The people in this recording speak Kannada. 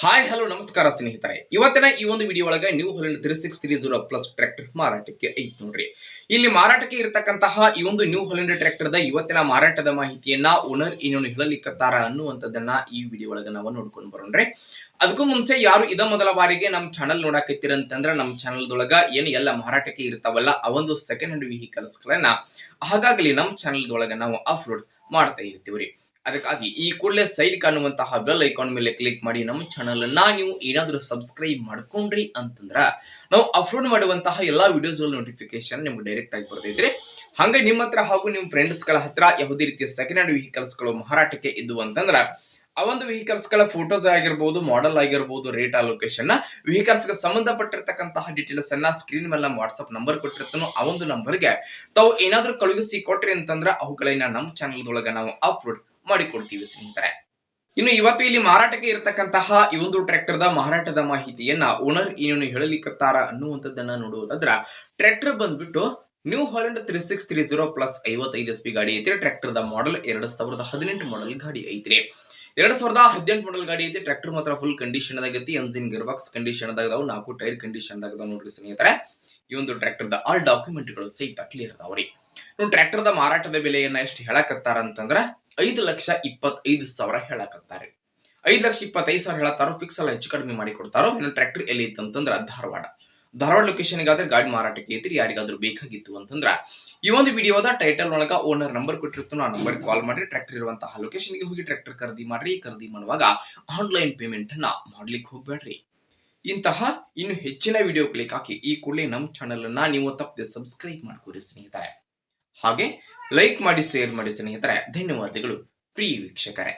ಹಾಯ್ ಹಲೋ ನಮಸ್ಕಾರ ಸ್ನೇಹಿತರೆ. ಇವತ್ತಿನ ಈ ಒಂದು ವಿಡಿಯೋ ಒಳಗೆ ನ್ಯೂ ಹಾಲೆಂಡ್ 3630 ಪ್ಲಸ್ ಟ್ರ್ಯಾಕ್ಟರ್ ಮಾರಾಟಕ್ಕೆ ಐತಿ ನೋಡ್ರಿ. ಇಲ್ಲಿ ಮಾರಾಟಕ್ಕೆ ಇರತಕ್ಕಂತಹ ಈ ಒಂದು ನ್ಯೂ ಹಾಲೆಂಡ್ ಟ್ರ್ಯಾಕ್ಟರ್ ದ ಇವತ್ತಿನ ಮಾರಾಟದ ಮಾಹಿತಿಯನ್ನ ಓನರ್ ಏನೇನು ಹೇಳಲಿಕ್ಕತ್ತಾರ ಅನ್ನುವಂಥದ್ದನ್ನ ಈ ವಿಡಿಯೋ ಒಳಗೆ ನಾವು ನೋಡ್ಕೊಂಡು ಬರೋಣ್ರಿ. ಅದಕ್ಕೂ ಮುಂಚೆ ಯಾರು ಇದ ಮೊದಲ ಬಾರಿಗೆ ನಮ್ಮ ಚಾನಲ್ ನೋಡಾಕತ್ತೀರಂತಂದ್ರ ನಮ್ಮ ಚಾನಲ್ ದೊಳಗ ಏನು ಎಲ್ಲ ಮಾರಾಟಕ್ಕೆ ಇರ್ತಾವಲ್ಲ ಆ ಒಂದು ಸೆಕೆಂಡ್ ಹ್ಯಾಂಡ್ ವೆಹಿಕಲ್ಸ್ ಗಳನ್ನ ಹಾಗಾಗಲಿ ನಮ್ಮ ಚಾನಲ್ ದೊಳಗ ನಾವು ಅಪ್ಲೋಡ್ ಮಾಡ್ತಾ ಇರ್ತೀವ್ರಿ. ಅದಕ್ಕಾಗಿ ಈ ಕೂಡಲೇ ಸೈಡ್ ಕಾಣುವಂತಹ ಬೆಲ್ ಐಕಾನ್ ಮೇಲೆ ಕ್ಲಿಕ್ ಮಾಡಿ ನಮ್ಮ ಚಾನಲ್ ಅನ್ನ ನೀವು ಏನಾದರೂ ಸಬ್ಸ್ಕ್ರೈಬ್ ಮಾಡ್ಕೊಂಡ್ರಿ ಅಂತಂದ್ರ ನಾವು ಅಪ್ಲೋಡ್ ಮಾಡುವಂತಹ ಎಲ್ಲಾ ವಿಡಿಯೋಸ್ ನೋಟಿಫಿಕೇಶನ್ ನಿಮ್ಗೆ ಡೈರೆಕ್ಟ್ ಆಗಿ ಬರ್ತೈತ್ರಿ. ಹಂಗೆ ನಿಮ್ಮ ಹತ್ರ ಹಾಗೂ ನಿಮ್ಮ ಫ್ರೆಂಡ್ಸ್ ಗಳ ಹತ್ರ ಯಾವುದೇ ರೀತಿಯ ಸೆಕೆಂಡ್ ಹ್ಯಾಂಡ್ ವೆಹಿಕಲ್ಸ್ ಗಳು ಮಾರಾಟಕ್ಕೆ ಇದ್ದು ಅಂತಂದ್ರ ಆ ಒಂದು ವೆಹಿಕಲ್ಸ್ ಗಳ ಫೋಟೋಸ್ ಆಗಿರ್ಬೋದು, ಮಾಡೆಲ್ ಆಗಿರ್ಬೋದು, ರೇಟ್ ಲೊಕೇಶನ್ ವೆಹಿಕಲ್ಸ್ ಗೆ ಸಂಬಂಧಪಟ್ಟಿರ್ತಕ್ಕಂತಹ ಡೀಟೇಲ್ಸ್ ಅನ್ನ ಸ್ಕ್ರೀನ್ ಮೇಲೆ ವಾಟ್ಸ್ಆಪ್ ನಂಬರ್ ಕೊಟ್ಟಿರ್ತಾನೋ ಆ ಒಂದು ನಂಬರ್ಗೆ ತಾವು ಏನಾದ್ರೂ ಕಳುಹಿಸಿ ಕೊಟ್ರಿ ಅಂತಂದ್ರ ಅವುಗಳನ್ನ ನಮ್ಮ ಚಾನಲ್ ದೊಳಗ ನಾವು ಅಪ್ಲೋಡ್ ಮಾಡಿಕೊಡ್ತೀವಿ ಸ್ನೇಹಿತರೆ. ಇನ್ನು ಇವತ್ತು ಇಲ್ಲಿ ಮಾರಾಟಕ್ಕೆ ಇರತಕ್ಕಂತಹ ಈ ಒಂದು ಟ್ರ್ಯಾಕ್ಟರ್ ದ ಮಾರಾಟದ ಮಾಹಿತಿಯನ್ನ ಓನರ್ ಏನೇನು ಹೇಳಲಿಕ್ಕತ್ತಾರ ಅನ್ನುವಂಥದ್ದನ್ನ ನೋಡುವುದಾದ್ರ ಟ್ರ್ಯಾಕ್ಟರ್ ಬಂದ್ಬಿಟ್ಟು ನ್ಯೂ ಹಾಲೆಂಡ್ 3630 ಪ್ಲಸ್ 55 SP ಗಾಡಿ ಐತ್ರಿ. ಟ್ರ್ಯಾಕ್ಟರ್ ದ ಮಾಡೆಲ್ 2018 ಮಾಡೆಲ್ ಗಾಡಿ ಐತ್ರಿ. 2018 ಮಾಡೆಲ್ ಗಾಡಿ ಐತಿ. ಟ್ರ್ಯಾಕ್ಟರ್ ಮಾತ್ರ ಫುಲ್ ಕಂಡೀಷನ್ ಆಗೈತಿ. ಎಂಜಿನ್ ಗೇರ್ ಬಾಕ್ಸ್ ಕಂಡೀಷನ್ ಅದಾವ, 4 ಟೈರ್ ಕಂಡೀಷನ್ ಅದಾವ ನೋಡ್ರಿ ಸ್ನೇಹಿತರೆ. ಈ ಒಂದು ಟ್ರ್ಯಾಕ್ಟರ್ ದ ಆಲ್ ಡಾಕ್ಯುಮೆಂಟ್ ಗಳು ಸಹಿತ ಕ್ಲಿಯರ್ ಅದಾವ್ರಿ. ಟ್ರ್ಯಾಕ್ಟರ್ ದ ಮಾರಾಟದ ಬೆಲೆಯನ್ನ ಎಷ್ಟು ಹೇಳಕತ್ತಾರ ಅಂತಂದ್ರ 5,25,000 ಹೇಳಕತ್ತಾರೆ. 5,25,000 ಹೇಳತ್ತಾರೋ, ಫಿಕ್ಸ್ ಅಲ್ಲ ಹೆಚ್ಚು ಕಡಿಮೆ ಮಾಡಿ ಕೊಡ್ತಾರೋ. ಇನ್ನು ಟ್ರ್ಯಾಕ್ಟರ್ ಎಲ್ಲಿ ಇತ್ತು ಅಂತಂದ್ರ ಧಾರವಾಡ ಲೊಕೇಶನ್ ಗಾದ್ರೆ ಗಾಡಿ ಮಾರಾಟಕ್ಕೆ ಐತ್ರಿ. ಯಾರಿಗಾದ್ರೂ ಬೇಕಾಗಿತ್ತು ಅಂತಂದ್ರ ಈ ಒಂದು ವಿಡಿಯೋದ ಟೈಟಲ್ ಒಳಗ ಓನರ್ ನಂಬರ್ ಕೊಟ್ಟಿರ್ತಾನೋ ಆ ನಂಬರ್ ಕಾಲ್ ಮಾಡಿ ಟ್ರ್ಯಾಕ್ಟರ್ ಇರುವಂತಹ ಲೊಕೇಶನ್ ಗೆ ಹೋಗಿ ಟ್ರ್ಯಾಕ್ಟರ್ ಖರೀದಿ ಮಾಡ್ರಿ. ಖರೀದಿ ಮಾಡುವಾಗ ಆನ್ಲೈನ್ ಪೇಮೆಂಟ್ ಅನ್ನ ಮಾಡ್ಲಿಕ್ಕೆ ಹೋಗ್ಬೇಡ್ರಿ. ಇಂತಹ ಇನ್ನು ಹೆಚ್ಚಿನ ವಿಡಿಯೋ ಕ್ಲಿಕ್ ಹಾಕಿ ಈ ಕೂಡಲೇ ನಮ್ಮ ಚಾನಲ್ ಅನ್ನ ನೀವು ತಪ್ಪದೆ ಸಬ್ಸ್ಕ್ರೈಬ್ ಮಾಡ್ಕೊರಿ ಸ್ನೇಹಿತರೆ. ಹಾಗೆ ಲೈಕ್ ಮಾಡಿ, ಶೇರ್ ಮಾಡಿ ಸ್ನೇಹಿತರೆ. ಧನ್ಯವಾದಗಳು ಪ್ರಿಯ ವೀಕ್ಷಕರೇ.